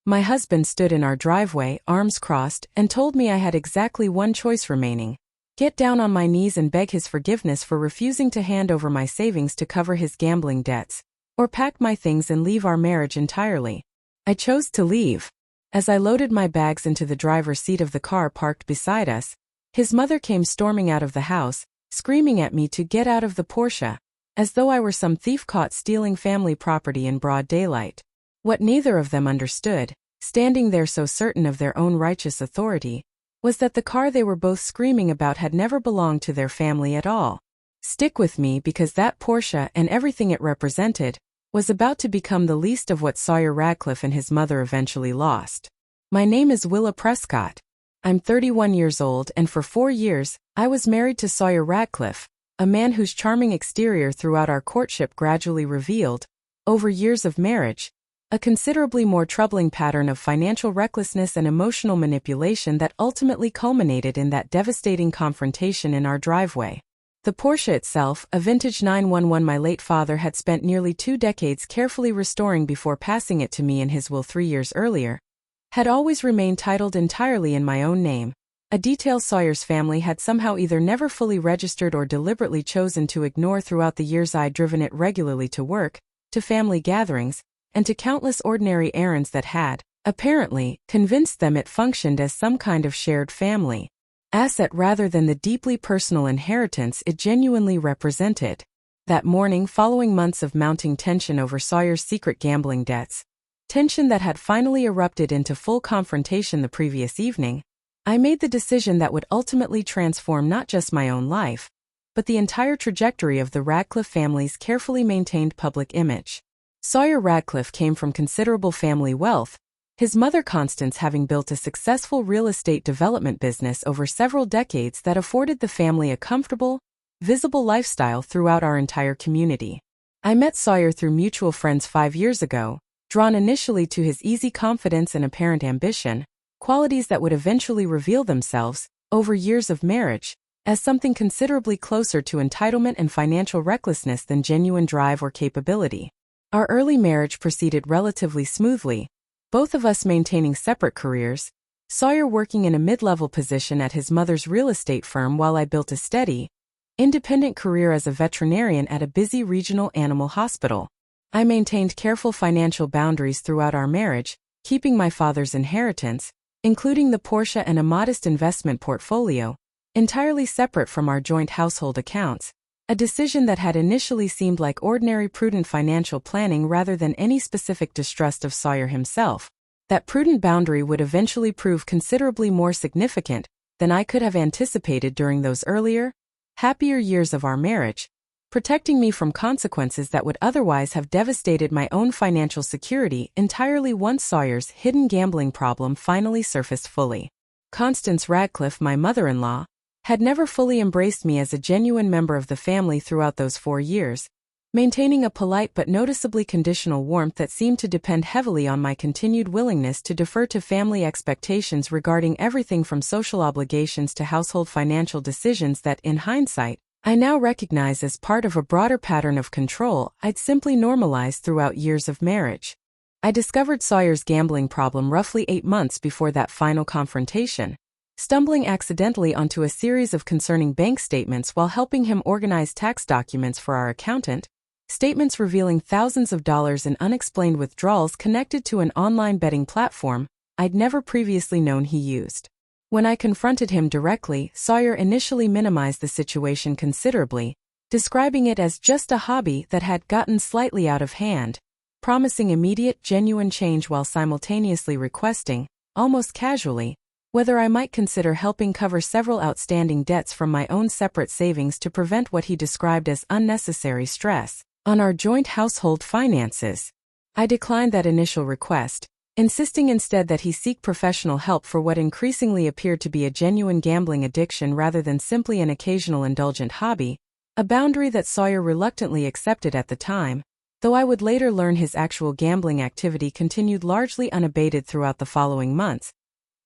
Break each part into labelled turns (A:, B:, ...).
A: My husband stood in our driveway, arms crossed, and told me I had exactly one choice remaining: get down on my knees and beg his forgiveness for refusing to hand over my savings to cover his gambling debts, or pack my things and leave our marriage entirely. I chose to leave. As I loaded my bags into the driver's seat of the car parked beside us, his mother came storming out of the house, screaming at me to get out of the Porsche, as though I were some thief caught stealing family property in broad daylight. What neither of them understood, standing there so certain of their own righteous authority, was that the car they were both screaming about had never belonged to their family at all. Stick with me, because that Porsche and everything it represented was about to become the least of what Sawyer Radcliffe and his mother eventually lost. My name is Willa Prescott. I'm 31 years old, and for 4 years, I was married to Sawyer Radcliffe, a man whose charming exterior throughout our courtship gradually revealed, over years of marriage, a considerably more troubling pattern of financial recklessness and emotional manipulation that ultimately culminated in that devastating confrontation in our driveway. The Porsche itself, a vintage 911 my late father had spent nearly 2 decades carefully restoring before passing it to me in his will 3 years earlier, had always remained titled entirely in my own name, a detail Sawyer's family had somehow either never fully registered or deliberately chosen to ignore throughout the years I'd driven it regularly to work, to family gatherings, and to countless ordinary errands that had, apparently, convinced them it functioned as some kind of shared family asset rather than the deeply personal inheritance it genuinely represented. That morning, following months of mounting tension over Sawyer's secret gambling debts, tension that had finally erupted into full confrontation the previous evening, I made the decision that would ultimately transform not just my own life, but the entire trajectory of the Radcliffe family's carefully maintained public image. Sawyer Radcliffe came from considerable family wealth, his mother Constance having built a successful real estate development business over several decades that afforded the family a comfortable, visible lifestyle throughout our entire community. I met Sawyer through mutual friends 5 years ago, drawn initially to his easy confidence and apparent ambition, qualities that would eventually reveal themselves, over years of marriage, as something considerably closer to entitlement and financial recklessness than genuine drive or capability. Our early marriage proceeded relatively smoothly, both of us maintaining separate careers, Sawyer working in a mid-level position at his mother's real estate firm while I built a steady, independent career as a veterinarian at a busy regional animal hospital. I maintained careful financial boundaries throughout our marriage, keeping my father's inheritance, including the Porsche and a modest investment portfolio, entirely separate from our joint household accounts, a decision that had initially seemed like ordinary prudent financial planning rather than any specific distrust of Sawyer himself. That prudent boundary would eventually prove considerably more significant than I could have anticipated during those earlier, happier years of our marriage, protecting me from consequences that would otherwise have devastated my own financial security entirely once Sawyer's hidden gambling problem finally surfaced fully. Constance Radcliffe, my mother-in-law, had never fully embraced me as a genuine member of the family throughout those 4 years, maintaining a polite but noticeably conditional warmth that seemed to depend heavily on my continued willingness to defer to family expectations regarding everything from social obligations to household financial decisions that, in hindsight, I now recognize as part of a broader pattern of control I'd simply normalized throughout years of marriage. I discovered Sawyer's gambling problem roughly 8 months before that final confrontation, stumbling accidentally onto a series of concerning bank statements while helping him organize tax documents for our accountant, statements revealing thousands of dollars in unexplained withdrawals connected to an online betting platform I'd never previously known he used. When I confronted him directly, Sawyer initially minimized the situation considerably, describing it as just a hobby that had gotten slightly out of hand, promising immediate, genuine change while simultaneously requesting, almost casually, whether I might consider helping cover several outstanding debts from my own separate savings to prevent what he described as unnecessary stress on our joint household finances. I declined that initial request, insisting instead that he seek professional help for what increasingly appeared to be a genuine gambling addiction rather than simply an occasional indulgent hobby, a boundary that Sawyer reluctantly accepted at the time, though I would later learn his actual gambling activity continued largely unabated throughout the following months,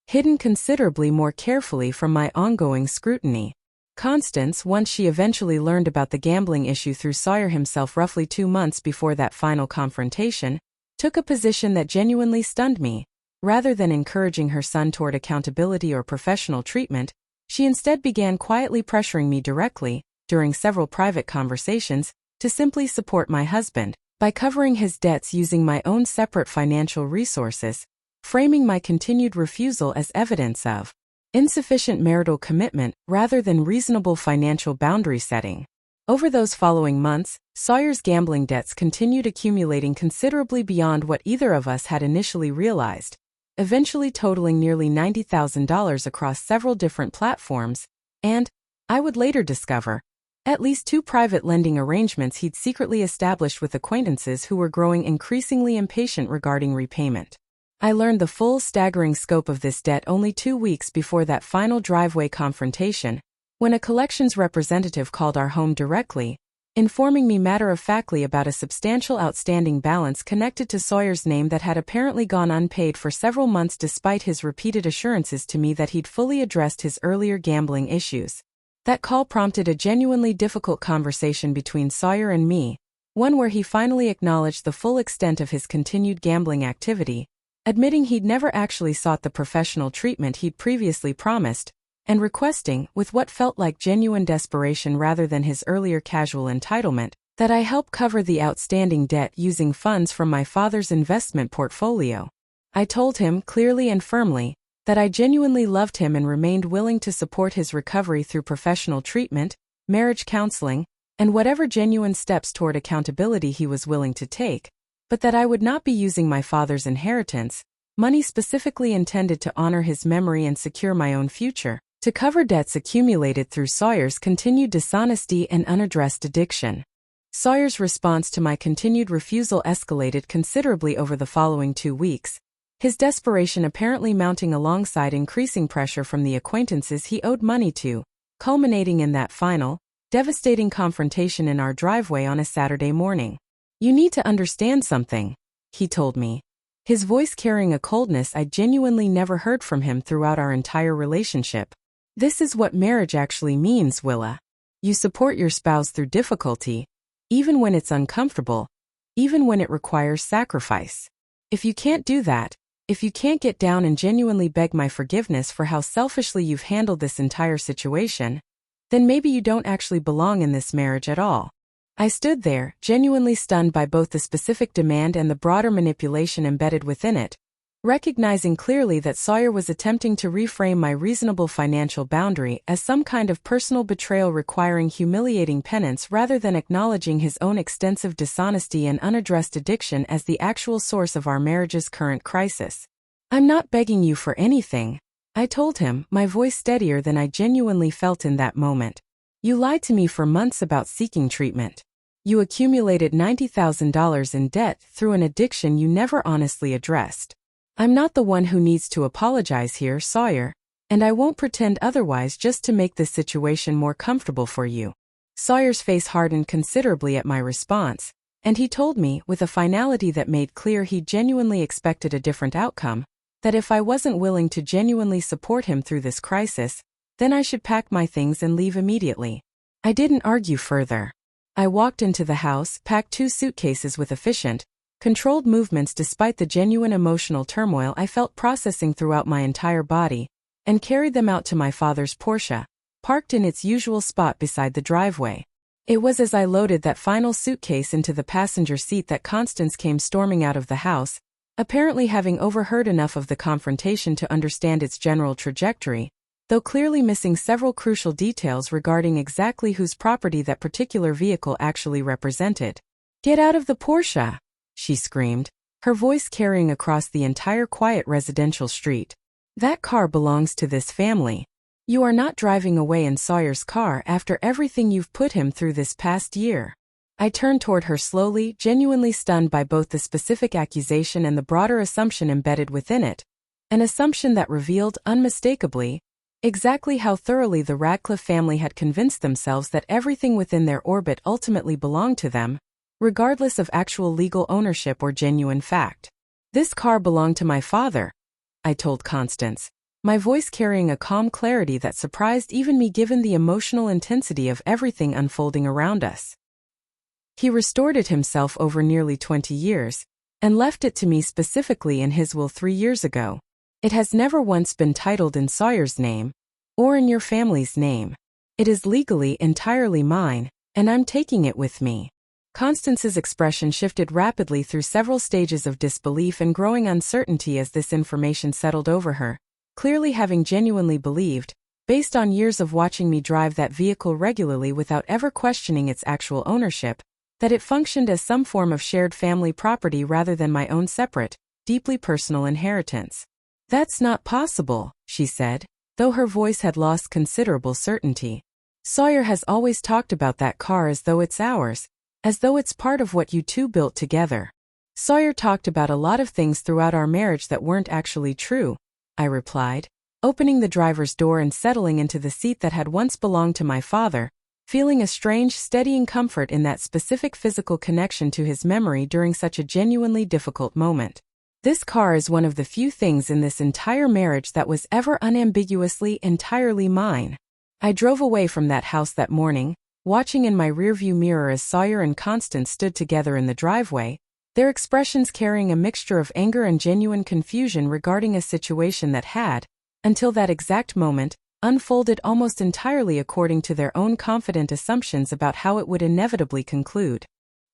A: hidden considerably more carefully from my ongoing scrutiny. Constance, once she eventually learned about the gambling issue through Sawyer himself roughly 2 months before that final confrontation, took a position that genuinely stunned me, rather than encouraging her son toward accountability or professional treatment, she instead began quietly pressuring me directly, during several private conversations, to simply support my husband by covering his debts using my own separate financial resources, framing my continued refusal as evidence of insufficient marital commitment rather than reasonable financial boundary setting. Over those following months, Sawyer's gambling debts continued accumulating considerably beyond what either of us had initially realized, eventually totaling nearly $90,000 across several different platforms, and, I would later discover, at least 2 private lending arrangements he'd secretly established with acquaintances who were growing increasingly impatient regarding repayment. I learned the full staggering scope of this debt only 2 weeks before that final driveway confrontation, when a collections representative called our home directly, informing me matter-of-factly about a substantial outstanding balance connected to Sawyer's name that had apparently gone unpaid for several months despite his repeated assurances to me that he'd fully addressed his earlier gambling issues. That call prompted a genuinely difficult conversation between Sawyer and me, one where he finally acknowledged the full extent of his continued gambling activity, admitting he'd never actually sought the professional treatment he'd previously promised, and requesting, with what felt like genuine desperation rather than his earlier casual entitlement, that I help cover the outstanding debt using funds from my father's investment portfolio. I told him, clearly and firmly, that I genuinely loved him and remained willing to support his recovery through professional treatment, marriage counseling, and whatever genuine steps toward accountability he was willing to take, but that I would not be using my father's inheritance, money specifically intended to honor his memory and secure my own future, to cover debts accumulated through Sawyer's continued dishonesty and unaddressed addiction. Sawyer's response to my continued refusal escalated considerably over the following 2 weeks, his desperation apparently mounting alongside increasing pressure from the acquaintances he owed money to, culminating in that final, devastating confrontation in our driveway on a Saturday morning. "You need to understand something," he told me, his voice carrying a coldness I'd genuinely never heard from him throughout our entire relationship. "This is what marriage actually means, Willa. You support your spouse through difficulty, even when it's uncomfortable, even when it requires sacrifice. If you can't do that, if you can't get down and genuinely beg my forgiveness for how selfishly you've handled this entire situation, then maybe you don't actually belong in this marriage at all." I stood there, genuinely stunned by both the specific demand and the broader manipulation embedded within it, recognizing clearly that Sawyer was attempting to reframe my reasonable financial boundary as some kind of personal betrayal requiring humiliating penance rather than acknowledging his own extensive dishonesty and unaddressed addiction as the actual source of our marriage's current crisis. "I'm not begging you for anything," I told him, my voice steadier than I genuinely felt in that moment. "You lied to me for months about seeking treatment. You accumulated $90,000 in debt through an addiction you never honestly addressed. I'm not the one who needs to apologize here, Sawyer, and I won't pretend otherwise just to make this situation more comfortable for you." Sawyer's face hardened considerably at my response, and he told me, with a finality that made clear he genuinely expected a different outcome, that if I wasn't willing to genuinely support him through this crisis, then I should pack my things and leave immediately. I didn't argue further. I walked into the house, packed 2 suitcases with efficient, controlled movements despite the genuine emotional turmoil I felt processing throughout my entire body, and carried them out to my father's Porsche, parked in its usual spot beside the driveway. It was as I loaded that final suitcase into the passenger seat that Constance came storming out of the house, apparently having overheard enough of the confrontation to understand its general trajectory, though clearly missing several crucial details regarding exactly whose property that particular vehicle actually represented. "Get out of the Porsche!" she screamed, her voice carrying across the entire quiet residential street. "That car belongs to this family. You are not driving away in Sawyer's car after everything you've put him through this past year." I turned toward her slowly, genuinely stunned by both the specific accusation and the broader assumption embedded within it, an assumption that revealed, unmistakably, exactly how thoroughly the Radcliffe family had convinced themselves that everything within their orbit ultimately belonged to them, regardless of actual legal ownership or genuine fact. "This car belonged to my father," I told Constance, my voice carrying a calm clarity that surprised even me given the emotional intensity of everything unfolding around us. "He restored it himself over nearly 20 years, and left it to me specifically in his will 3 years ago. It has never once been titled in Sawyer's name, or in your family's name. It is legally entirely mine, and I'm taking it with me." Constance's expression shifted rapidly through several stages of disbelief and growing uncertainty as this information settled over her, clearly having genuinely believed, based on years of watching me drive that vehicle regularly without ever questioning its actual ownership, that it functioned as some form of shared family property rather than my own separate, deeply personal inheritance. "That's not possible," she said, though her voice had lost considerable certainty. "Sawyer has always talked about that car as though it's ours, as though it's part of what you two built together." "Sawyer talked about a lot of things throughout our marriage that weren't actually true," I replied, opening the driver's door and settling into the seat that had once belonged to my father, feeling a strange, steadying comfort in that specific physical connection to his memory during such a genuinely difficult moment. "This car is one of the few things in this entire marriage that was ever unambiguously entirely mine." I drove away from that house that morning, watching in my rearview mirror as Sawyer and Constance stood together in the driveway, their expressions carrying a mixture of anger and genuine confusion regarding a situation that had, until that exact moment, unfolded almost entirely according to their own confident assumptions about how it would inevitably conclude.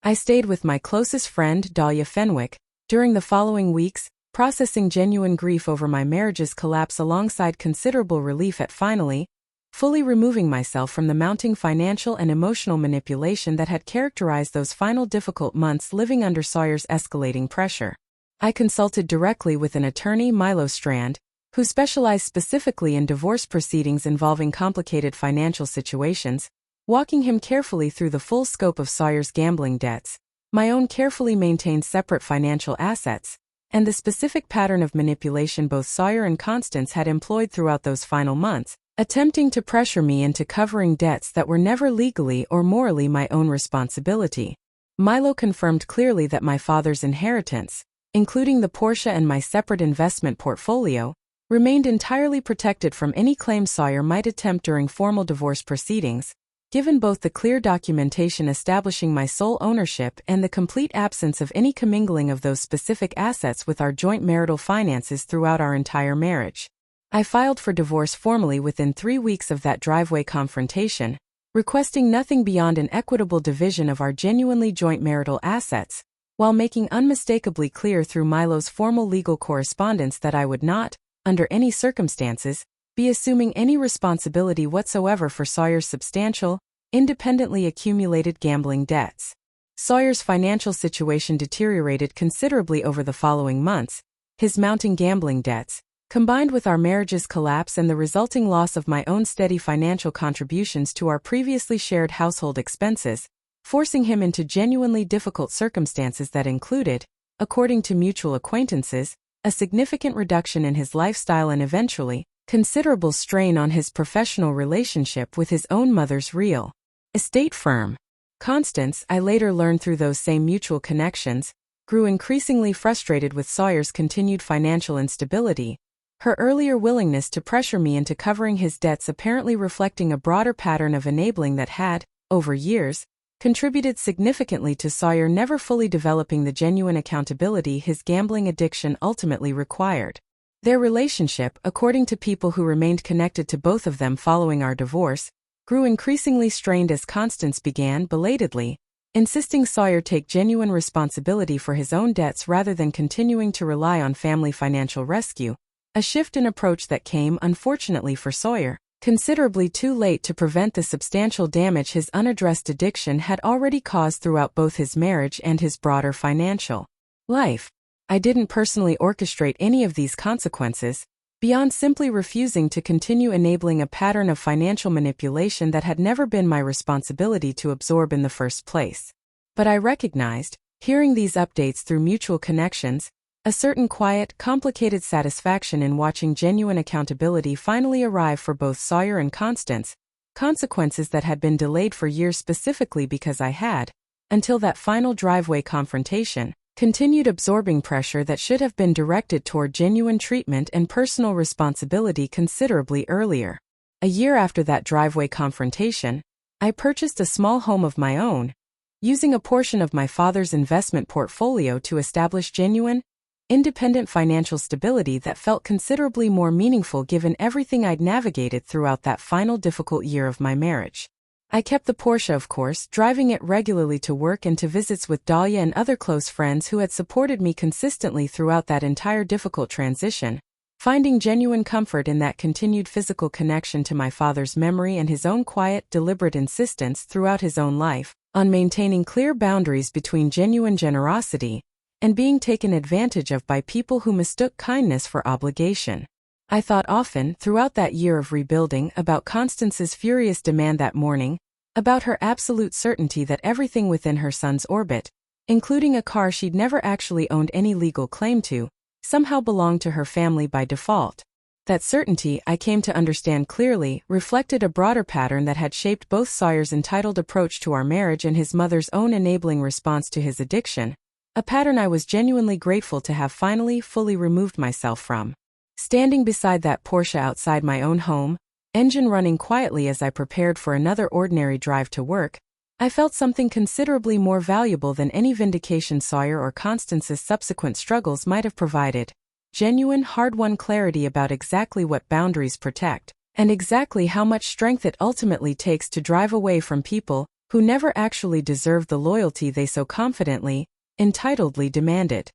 A: I stayed with my closest friend, Dahlia Fenwick, during the following weeks, processing genuine grief over my marriage's collapse alongside considerable relief at finally, fully removing myself from the mounting financial and emotional manipulation that had characterized those final difficult months living under Sawyer's escalating pressure. I consulted directly with an attorney, Milo Strand, who specialized specifically in divorce proceedings involving complicated financial situations, walking him carefully through the full scope of Sawyer's gambling debts, my own carefully maintained separate financial assets, and the specific pattern of manipulation both Sawyer and Constance had employed throughout those final months, attempting to pressure me into covering debts that were never legally or morally my own responsibility. Milo confirmed clearly that my father's inheritance, including the Porsche and my separate investment portfolio, remained entirely protected from any claim Sawyer might attempt during formal divorce proceedings, given both the clear documentation establishing my sole ownership and the complete absence of any commingling of those specific assets with our joint marital finances throughout our entire marriage. I filed for divorce formally within 3 weeks of that driveway confrontation, requesting nothing beyond an equitable division of our genuinely joint marital assets, while making unmistakably clear through Milo's formal legal correspondence that I would not, under any circumstances, be assuming any responsibility whatsoever for Sawyer's substantial, independently accumulated gambling debts. Sawyer's financial situation deteriorated considerably over the following months, his mounting gambling debts, combined with our marriage's collapse and the resulting loss of my own steady financial contributions to our previously shared household expenses, forcing him into genuinely difficult circumstances that included, according to mutual acquaintances, a significant reduction in his lifestyle and eventually, considerable strain on his professional relationship with his own mother's real estate firm. Constance, I later learned through those same mutual connections, grew increasingly frustrated with Sawyer's continued financial instability, her earlier willingness to pressure me into covering his debts apparently reflecting a broader pattern of enabling that had, over years, contributed significantly to Sawyer never fully developing the genuine accountability his gambling addiction ultimately required. Their relationship, according to people who remained connected to both of them following our divorce, grew increasingly strained as Constance began, belatedly, insisting Sawyer take genuine responsibility for his own debts rather than continuing to rely on family financial rescue, a shift in approach that came, unfortunately for Sawyer, considerably too late to prevent the substantial damage his unaddressed addiction had already caused throughout both his marriage and his broader financial life. I didn't personally orchestrate any of these consequences, beyond simply refusing to continue enabling a pattern of financial manipulation that had never been my responsibility to absorb in the first place. But I recognized, hearing these updates through mutual connections, a certain quiet, complicated satisfaction in watching genuine accountability finally arrive for both Sawyer and Constance, consequences that had been delayed for years specifically because I had, until that final driveway confrontation, continued absorbing pressure that should have been directed toward genuine treatment and personal responsibility considerably earlier. A year after that driveway confrontation, I purchased a small home of my own, using a portion of my father's investment portfolio to establish genuine, independent financial stability that felt considerably more meaningful given everything I'd navigated throughout that final difficult year of my marriage. I kept the Porsche, of course, driving it regularly to work and to visits with Dahlia and other close friends who had supported me consistently throughout that entire difficult transition, finding genuine comfort in that continued physical connection to my father's memory and his own quiet, deliberate insistence throughout his own life on maintaining clear boundaries between genuine generosity and being taken advantage of by people who mistook kindness for obligation. I thought often, throughout that year of rebuilding, about Constance's furious demand that morning, about her absolute certainty that everything within her son's orbit, including a car she'd never actually owned any legal claim to, somehow belonged to her family by default. That certainty, I came to understand clearly, reflected a broader pattern that had shaped both Sawyer's entitled approach to our marriage and his mother's own enabling response to his addiction, a pattern I was genuinely grateful to have finally fully removed myself from. Standing beside that Porsche outside my own home, engine running quietly as I prepared for another ordinary drive to work, I felt something considerably more valuable than any vindication Sawyer or Constance's subsequent struggles might have provided. Genuine, hard-won clarity about exactly what boundaries protect, and exactly how much strength it ultimately takes to drive away from people who never actually deserve the loyalty they so confidently, entitledly demanded.